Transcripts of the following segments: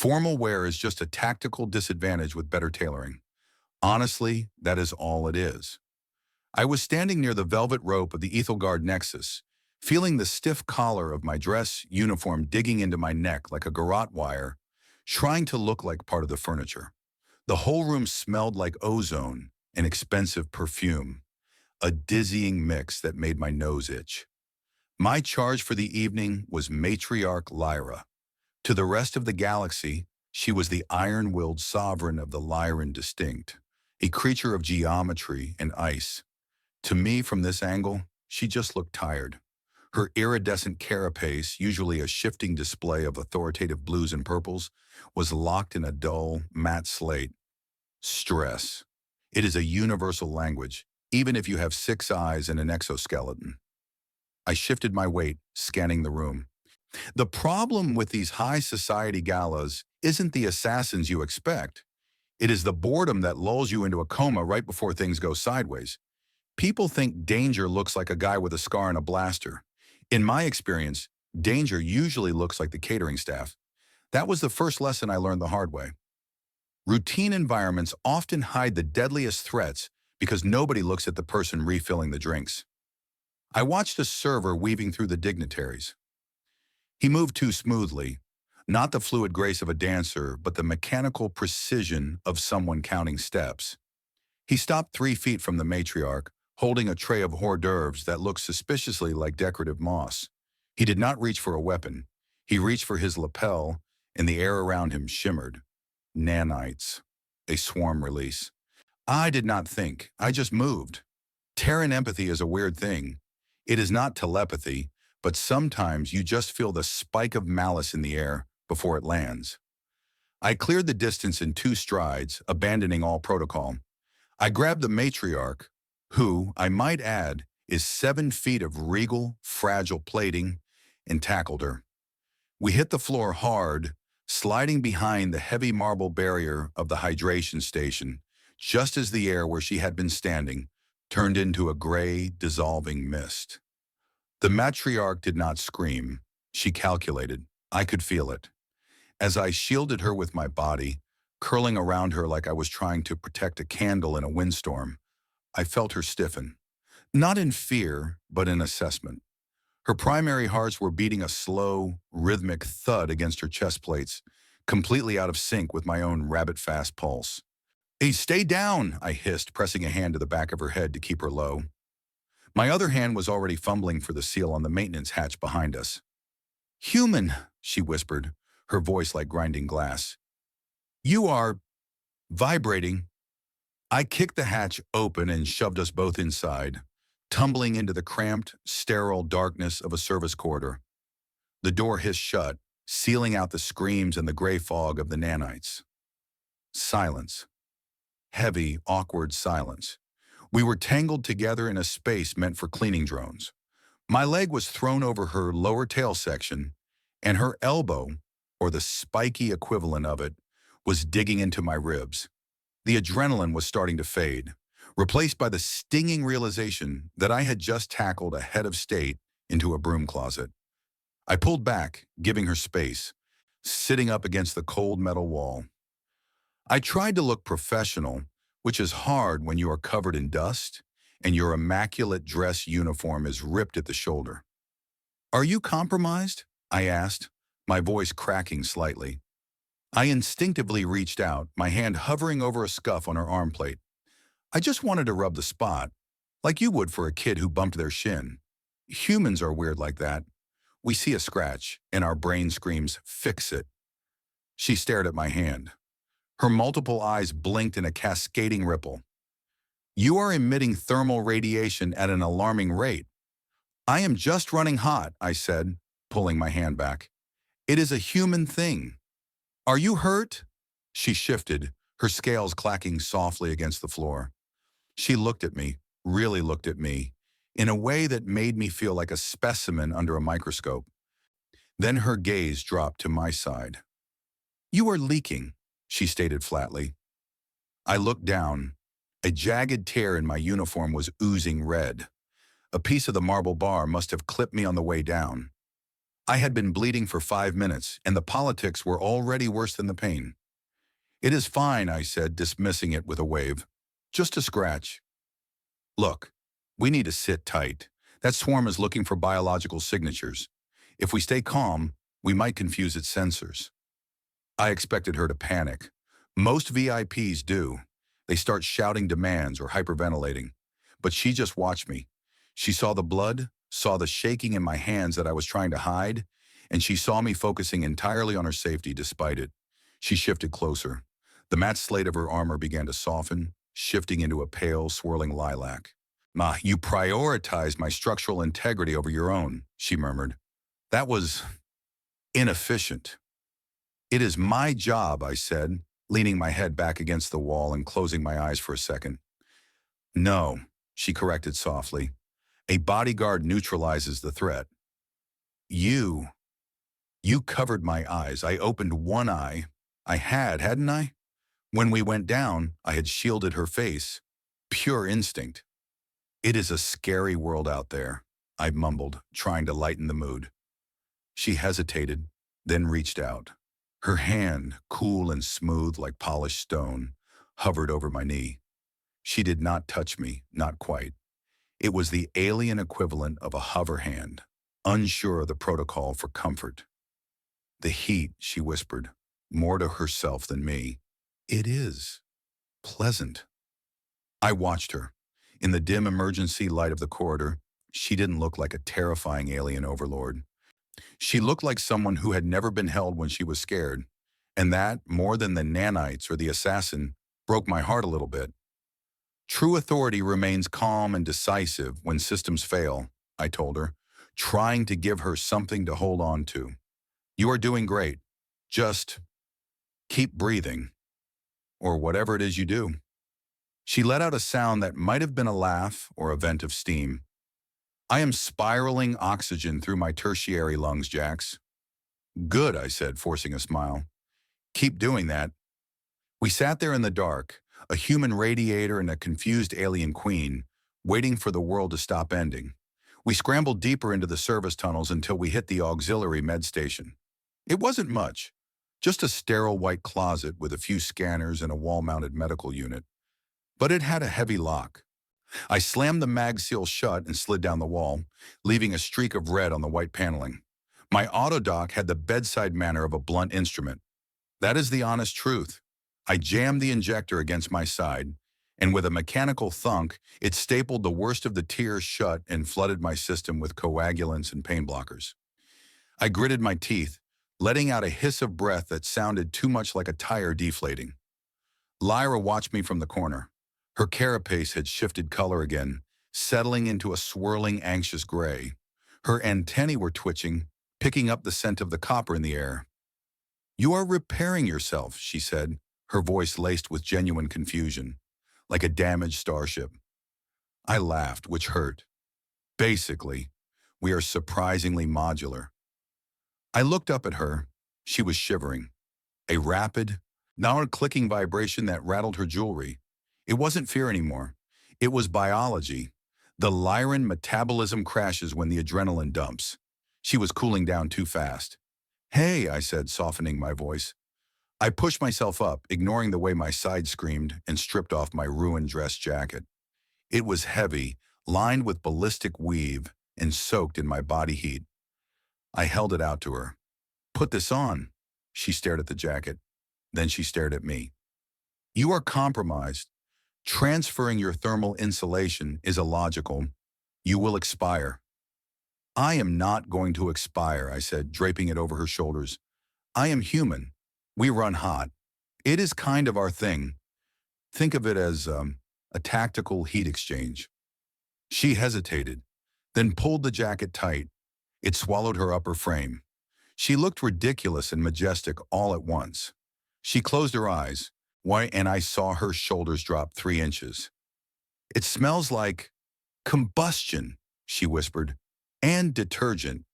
Formal wear is just a tactical disadvantage with better tailoring. Honestly, that is all it is. I was standing near the velvet rope of the Ethelgard Nexus, feeling the stiff collar of my dress uniform digging into my neck like a garrote wire, trying to look like part of the furniture. The whole room smelled like ozone and expensive perfume, a dizzying mix that made my nose itch. My charge for the evening was Matriarch Lyra. To the rest of the galaxy, she was the iron-willed sovereign of the Lyran distinct, a creature of geometry and ice. To me, from this angle, she just looked tired. Her iridescent carapace, usually a shifting display of authoritative blues and purples, was locked in a dull, matte slate. Stress. It is a universal language, even if you have 6 eyes and an exoskeleton. I shifted my weight, scanning the room. The problem with these high society galas isn't the assassins you expect. It is the boredom that lulls you into a coma right before things go sideways. People think danger looks like a guy with a scar and a blaster. In my experience, danger usually looks like the catering staff. That was the first lesson I learned the hard way. Routine environments often hide the deadliest threats because nobody looks at the person refilling the drinks. I watched a server weaving through the dignitaries. He moved too smoothly, not the fluid grace of a dancer, but the mechanical precision of someone counting steps. He stopped 3 feet from the matriarch, holding a tray of hors d'oeuvres that looked suspiciously like decorative moss. He did not reach for a weapon. He reached for his lapel, and the air around him shimmered. Nanites. A swarm release. I did not think. I just moved. Terran empathy is a weird thing. It is not telepathy, but sometimes you just feel the spike of malice in the air before it lands. I cleared the distance in 2 strides, abandoning all protocol. I grabbed the matriarch, who, I might add, is 7 feet of regal, fragile plating, and tackled her. We hit the floor hard, sliding behind the heavy marble barrier of the hydration station, just as the air where she had been standing turned into a gray, dissolving mist. The matriarch did not scream. She calculated. I could feel it. As I shielded her with my body, curling around her like I was trying to protect a candle in a windstorm, I felt her stiffen. Not in fear, but in assessment. Her primary hearts were beating a slow, rhythmic thud against her chest plates, completely out of sync with my own rabbit-fast pulse. "Hey, stay down," I hissed, pressing a hand to the back of her head to keep her low. My other hand was already fumbling for the seal on the maintenance hatch behind us. "Human," she whispered, her voice like grinding glass. "You are vibrating." I kicked the hatch open and shoved us both inside, tumbling into the cramped, sterile darkness of a service corridor. The door hissed shut, sealing out the screams and the gray fog of the nanites. Silence. Heavy, awkward silence. We were tangled together in a space meant for cleaning drones. My leg was thrown over her lower tail section, and her elbow, or the spiky equivalent of it, was digging into my ribs. The adrenaline was starting to fade, replaced by the stinging realization that I had just tackled a head of state into a broom closet. I pulled back, giving her space, sitting up against the cold metal wall. I tried to look professional, which is hard when you are covered in dust and your immaculate dress uniform is ripped at the shoulder. "Are you compromised?" I asked, my voice cracking slightly. I instinctively reached out, my hand hovering over a scuff on her arm plate. I just wanted to rub the spot, like you would for a kid who bumped their shin. Humans are weird like that. We see a scratch, and our brain screams, "Fix it." She stared at my hand. Her multiple eyes blinked in a cascading ripple. "You are emitting thermal radiation at an alarming rate." "I am just running hot," I said, pulling my hand back. "It is a human thing." "Are you hurt?" She shifted, her scales clacking softly against the floor. She looked at me, really looked at me, in a way that made me feel like a specimen under a microscope. Then her gaze dropped to my side. "You are leaking," she stated flatly. I looked down. A jagged tear in my uniform was oozing red. A piece of the marble bar must have clipped me on the way down. I had been bleeding for 5 minutes, and the politics were already worse than the pain. "It is fine," I said, dismissing it with a wave. "Just a scratch." "Look, we need to sit tight. That swarm is looking for biological signatures. If we stay calm, we might confuse its sensors." I expected her to panic. Most VIPs do. They start shouting demands or hyperventilating. But she just watched me. She saw the blood, saw the shaking in my hands that I was trying to hide, and she saw me focusing entirely on her safety despite it. She shifted closer. The matte slate of her armor began to soften, shifting into a pale, swirling lilac. "Ma, you prioritized my structural integrity over your own," she murmured. "That was inefficient." "It is my job," I said, leaning my head back against the wall and closing my eyes for a second. "No," she corrected softly. "A bodyguard neutralizes the threat." You covered my eyes." I opened one eye. I hadn't I? When we went down, I had shielded her face. Pure instinct. "It is a scary world out there," I mumbled, trying to lighten the mood. She hesitated, then reached out. Her hand, cool and smooth like polished stone, hovered over my knee. She did not touch me, not quite. It was the alien equivalent of a hover hand, unsure of the protocol for comfort. "The heat," she whispered, more to herself than me. "It is pleasant." I watched her. In the dim emergency light of the corridor, she didn't look like a terrifying alien overlord. She looked like someone who had never been held when she was scared, and that, more than the nanites or the assassin, broke my heart a little bit. "True authority remains calm and decisive when systems fail," I told her, trying to give her something to hold on to. "You are doing great. Just keep breathing, or whatever it is you do." She let out a sound that might have been a laugh or a vent of steam. "I am spiraling oxygen through my tertiary lungs, Jax." "Good," I said, forcing a smile. "Keep doing that." We sat there in the dark, a human radiator and a confused alien queen, waiting for the world to stop ending. We scrambled deeper into the service tunnels until we hit the auxiliary med station. It wasn't much, just a sterile white closet with a few scanners and a wall-mounted medical unit. But it had a heavy lock. I slammed the mag seal shut and slid down the wall, leaving a streak of red on the white paneling. My autodock had the bedside manner of a blunt instrument. That is the honest truth. I jammed the injector against my side, and with a mechanical thunk, it stapled the worst of the tears shut and flooded my system with coagulants and pain blockers. I gritted my teeth, letting out a hiss of breath that sounded too much like a tire deflating. Lyra watched me from the corner. Her carapace had shifted color again, settling into a swirling, anxious gray. Her antennae were twitching, picking up the scent of the copper in the air. "You are repairing yourself," she said, her voice laced with genuine confusion, like a damaged starship. I laughed, which hurt. "Basically, we are surprisingly modular." I looked up at her. She was shivering. A rapid, now a clicking vibration that rattled her jewelry. It wasn't fear anymore. It was biology. The Lyran metabolism crashes when the adrenaline dumps. She was cooling down too fast. "Hey," I said, softening my voice. I pushed myself up, ignoring the way my side screamed, and stripped off my ruined dress jacket. It was heavy, lined with ballistic weave, and soaked in my body heat. I held it out to her. "Put this on." She stared at the jacket. Then she stared at me. "You are compromised. Transferring your thermal insulation is illogical. You will expire." "I am not going to expire," I said, draping it over her shoulders. "I am human. We run hot. It is kind of our thing. Think of it as a tactical heat exchange." She hesitated, then pulled the jacket tight. It swallowed her upper frame. She looked ridiculous and majestic all at once. She closed her eyes, and I saw her shoulders drop 3 inches. "It smells like combustion," she whispered, "and detergent."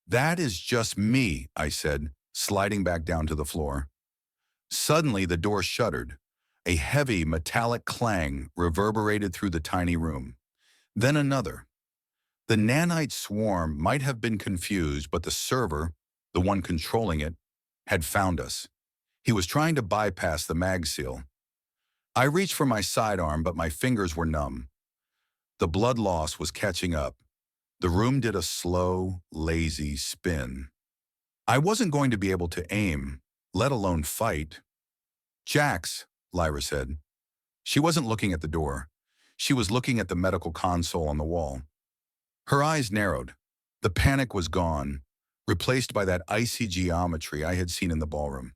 "That is just me," I said, sliding back down to the floor. Suddenly, the door shuddered. A heavy, metallic clang reverberated through the tiny room. Then another. The nanite swarm might have been confused, but the server, the one controlling it, had found us. He was trying to bypass the mag seal. I reached for my sidearm, but my fingers were numb. The blood loss was catching up. The room did a slow, lazy spin. I wasn't going to be able to aim, let alone fight. "Jax," Lyra said. She wasn't looking at the door. She was looking at the medical console on the wall. Her eyes narrowed. The panic was gone, replaced by that icy geometry I had seen in the ballroom.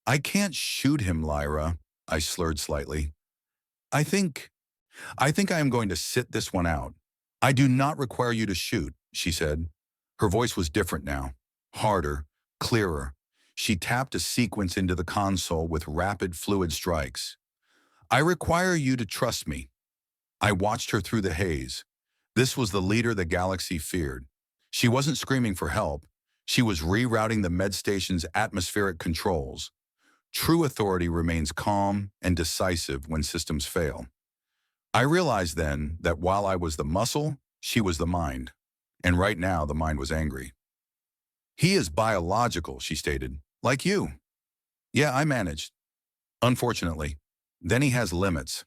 "I can't shoot him, Lyra," I slurred slightly. I think I am going to sit this one out." "I do not require you to shoot," she said. Her voice was different now, harder, clearer. She tapped a sequence into the console with rapid fluid strikes. "I require you to trust me." I watched her through the haze. This was the leader the galaxy feared. She wasn't screaming for help. She was rerouting the med station's atmospheric controls. True authority remains calm and decisive when systems fail. I realized then that while I was the muscle, she was the mind. And right now, the mind was angry. "He is biological," she stated. "Like you." "Yeah, I managed." "Unfortunately. Then he has limits."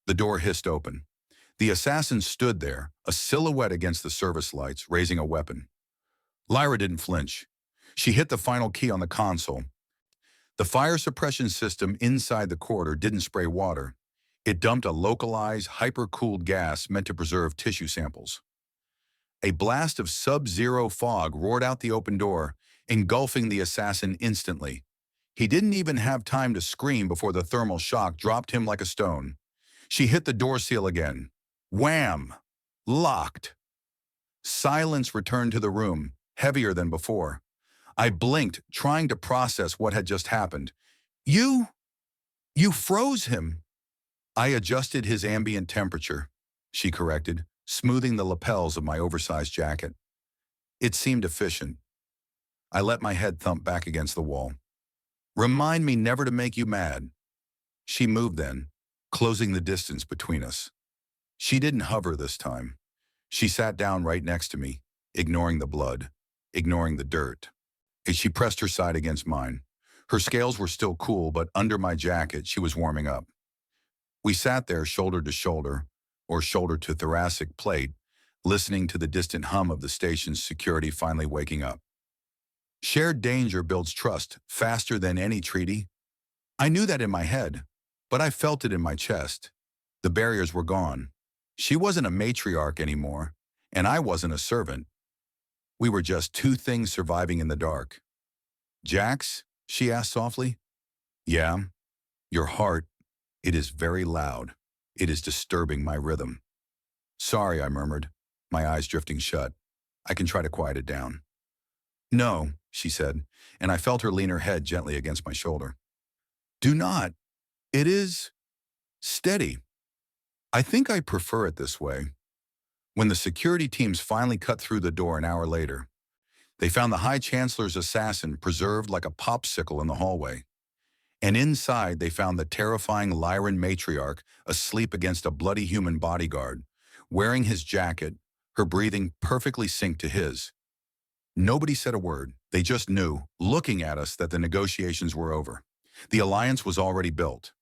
The door hissed open. The assassin stood there, a silhouette against the service lights, raising a weapon. Lyra didn't flinch. She hit the final key on the console. The fire suppression system inside the corridor didn't spray water. It dumped a localized, hyper-cooled gas meant to preserve tissue samples. A blast of sub-zero fog roared out the open door, engulfing the assassin instantly. He didn't even have time to scream before the thermal shock dropped him like a stone. She hit the door seal again. Wham! Locked. Silence returned to the room, heavier than before. I blinked, trying to process what had just happened. You froze him." "I adjusted his ambient temperature," she corrected, smoothing the lapels of my oversized jacket. It seemed efficient. I let my head thump back against the wall. "Remind me never to make you mad." She moved then, closing the distance between us. She didn't hover this time. She sat down right next to me, ignoring the blood, ignoring the dirt. As she pressed her side against mine. Her scales were still cool, but under my jacket, she was warming up. We sat there shoulder to shoulder, or shoulder to thoracic plate, listening to the distant hum of the station's security finally waking up. Shared danger builds trust faster than any treaty. I knew that in my head, but I felt it in my chest. The barriers were gone. She wasn't a matriarch anymore, and I wasn't a servant. We were just two things surviving in the dark. "Jax?" she asked softly. "Yeah, your heart, it is very loud. It is disturbing my rhythm." "Sorry," I murmured, my eyes drifting shut. "I can try to quiet it down." "No," she said, and I felt her lean her head gently against my shoulder. "Do not. It is steady. I think I prefer it this way." When the security teams finally cut through the door an hour later, they found the High Chancellor's assassin preserved like a popsicle in the hallway. And inside, they found the terrifying Lyran matriarch asleep against a bloody human bodyguard, wearing his jacket, her breathing perfectly synced to his. Nobody said a word. They just knew, looking at us, that the negotiations were over. The alliance was already built.